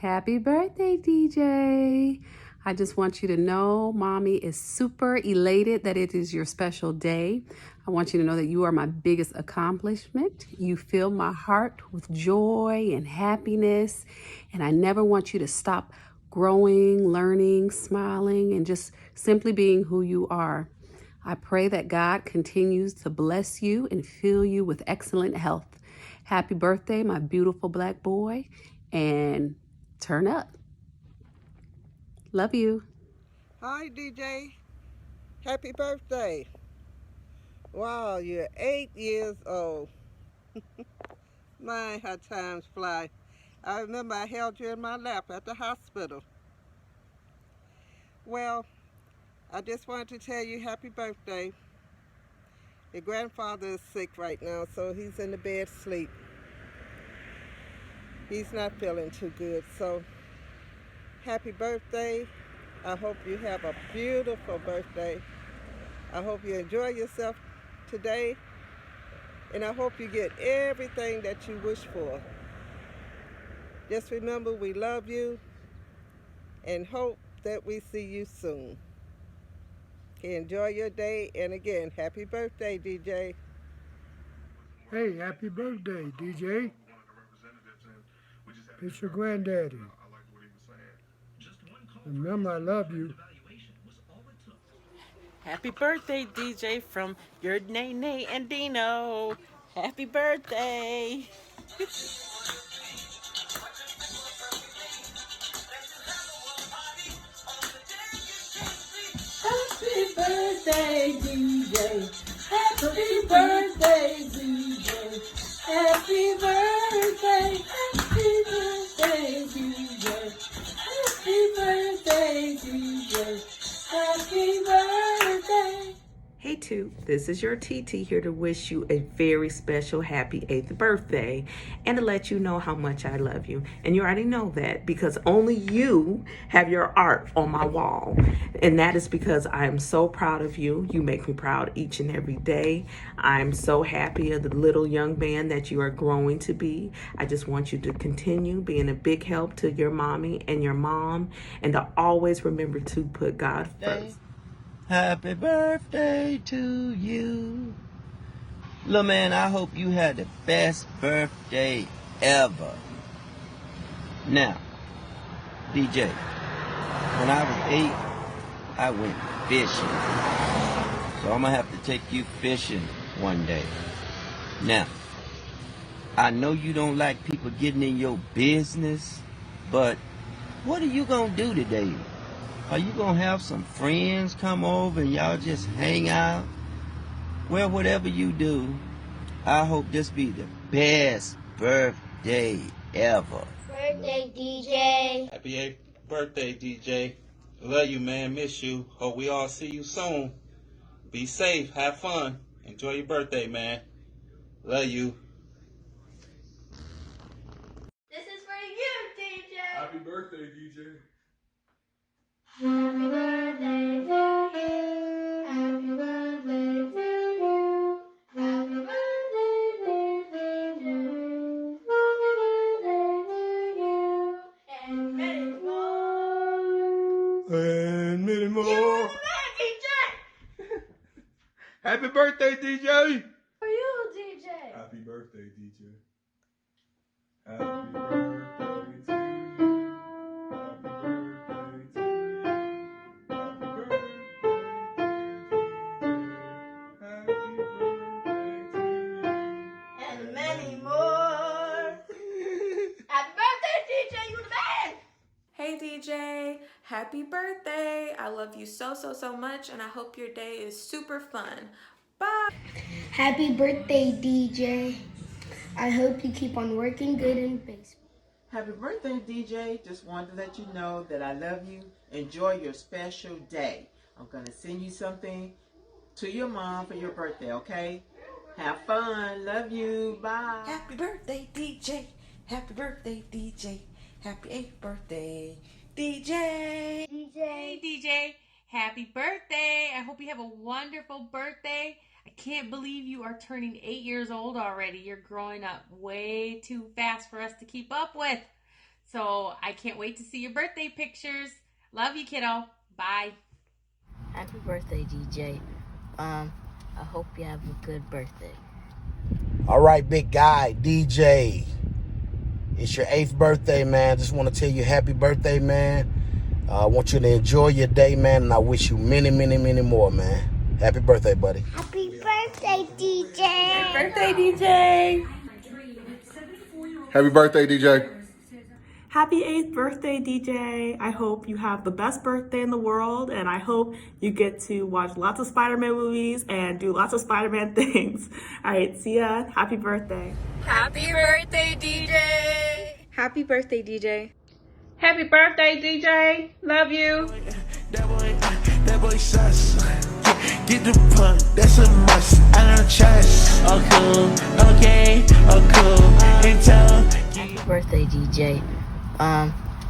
Happy birthday, DJ. I just want you to know Mommy is super elated that it is your special day. I want you to know that you are my biggest accomplishment. You fill my heart with joy and happiness, and I never want you to stop growing, learning, smiling, and just simply being who you are. I pray that God continues to bless you and fill you with excellent health. Happy birthday, my beautiful black boy, and turn up. Love you. Hi, DJ. Happy birthday. Wow, you're 8 years old. My, how times fly. I remember I held you in my lap at the hospital. Well, I just wanted to tell you happy birthday. Your grandfather is sick right now, so he's in the bed asleep. He's not feeling too good, so happy birthday. I hope you have a beautiful birthday. I hope you enjoy yourself today, and I hope you get everything that you wish for. Just remember, we love you and hope that we see you soon. Okay, enjoy your day, and again, happy birthday, DJ. Hey, happy birthday, DJ. It's your granddaddy. Remember, I love you. Happy birthday, DJ, from your Nene and Dino. Happy birthday. Happy birthday, DJ. Happy birthday, DJ. Happy birthday. Happy birthday, DJ. Happy birthday, DJ. Happy birthday. Hey Toot, this is your TT here to wish you a very special happy 8th birthday and to let you know how much I love you. And you already know that because only you have your art on my wall. And that is because I am so proud of you. You make me proud each and every day. I'm so happy of the little young man that you are growing to be. I just want you to continue being a big help to your mommy and your mom and to always remember to put God first. Happy birthday to you. Little man, I hope you had the best birthday ever. Now, DJ, when I was 8, I went fishing. So I'm going to have to take you fishing one day. Now, I know you don't like people getting in your business, but what are you going to do today? Are you going to have some friends come over and y'all just hang out? Well, whatever you do, I hope this be the best birthday ever. Birthday, DJ. Happy 8th birthday, DJ. Love you, man. Miss you. Hope we all see you soon. Be safe. Have fun. Enjoy your birthday, man. Love you. This is for you, DJ. Happy birthday, DJ. Happy birthday to you. Happy birthday to you. Happy birthday, birthday to you. Happy birthday to you. And many more. And many more. You're the man, DJ. Happy birthday, DJ. For you, DJ. Happy birthday, DJ. Happy birthday to you. Happy birthday to you. Happy birthday, Happy birthday to you. And many more. Happy birthday, DJ. You the man. Hey DJ, happy birthday. I love you so much and I hope your day is super fun. Bye. Happy birthday, DJ. I hope you keep on working good in baseball. Happy birthday, DJ. Just wanted to let you know that I love you. Enjoy your special day. I'm going to send you something to your mom for your birthday, okay? Have fun. Love you. Bye. Happy birthday, DJ. Happy birthday, DJ. Happy 8th birthday, DJ. Hey, DJ. Happy birthday. I hope you have a wonderful birthday. I can't believe you are turning 8 years old already. You're growing up way too fast for us to keep up with. So I can't wait to see your birthday pictures. Love you, kiddo. Bye. Happy birthday, DJ. I hope you have a good birthday. All right, big guy, DJ. It's your 8th birthday, man. Just want to tell you happy birthday, man. I want you to enjoy your day, man, and I wish you many, many, many more, man. Happy birthday, buddy. Happy birthday, DJ. Happy birthday, DJ. Happy birthday, DJ. Happy 8th birthday, DJ. I hope you have the best birthday in the world, and I hope you get to watch lots of Spider-Man movies and do lots of Spider-Man things. All right, see ya. Happy birthday. Happy birthday, DJ. Happy birthday, DJ. Happy birthday, DJ. Love you. That boy sus. Get the pump, that's a must. I don't trust. Oh cool, okay, oh cool. Happy birthday, DJ. I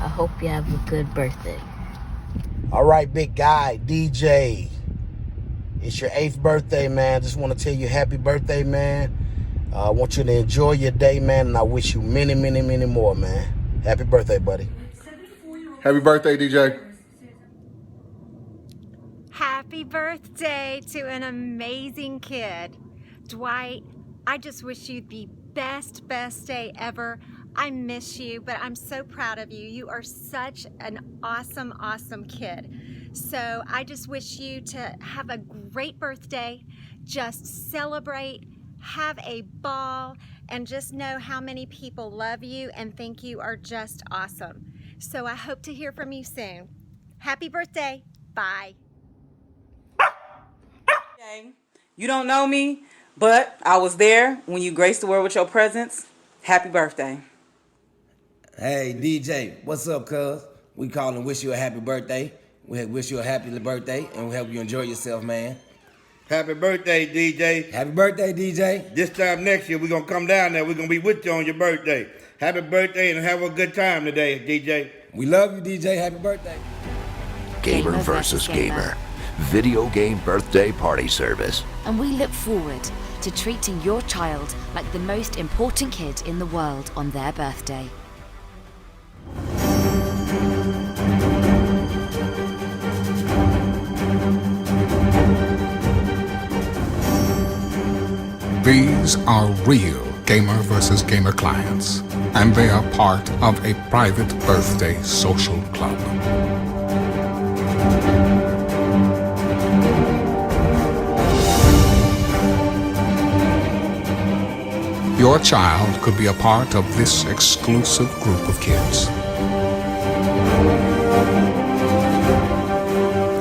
hope you have a good birthday. All right, big guy, DJ. It's your 8th birthday, man. Just want to tell you happy birthday, man. I want you to enjoy your day, man, and I wish you many, many, many more, man. Happy birthday, buddy. Happy birthday, DJ. Happy birthday to an amazing kid. Dwight, I just wish you the best day ever. I miss you, but I'm so proud of you. You are such an awesome kid. So I just wish you to have a great birthday. Just celebrate, have a ball, and just know how many people love you and think you are just awesome. So I hope to hear from you soon. Happy birthday. Bye. You don't know me, but I was there when you graced the world with your presence. Happy birthday. Hey, DJ, what's up, cuz? We call and wish you a happy birthday. We wish you a happy birthday, and we hope you enjoy yourself, man. Happy birthday, DJ. Happy birthday, DJ. This time next year, we're going to come down there. We're going to be with you on your birthday. Happy birthday and have a good time today, DJ. We love you, DJ. Happy birthday. Gamer versus Gamer. Video game birthday party service. And we look forward to treating your child like the most important kid in the world on their birthday. These are real Gamer versus Gamer clients, and they are part of a private birthday social club. Your child could be a part of this exclusive group of kids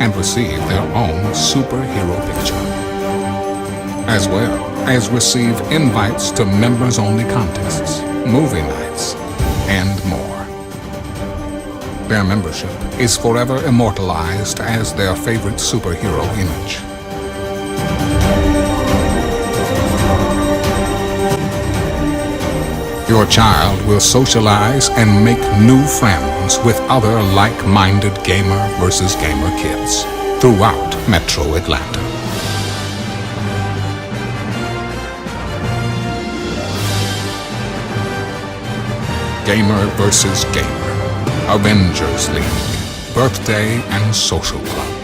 and receive their own superhero picture, as well as receive invites to members-only contests, movie nights, and more. Their membership is forever immortalized as their favorite superhero image. Your child will socialize and make new friends with other like-minded gamer versus gamer kids throughout Metro Atlanta. Gamer versus Gamer, Avengers League, Birthday and Social Club.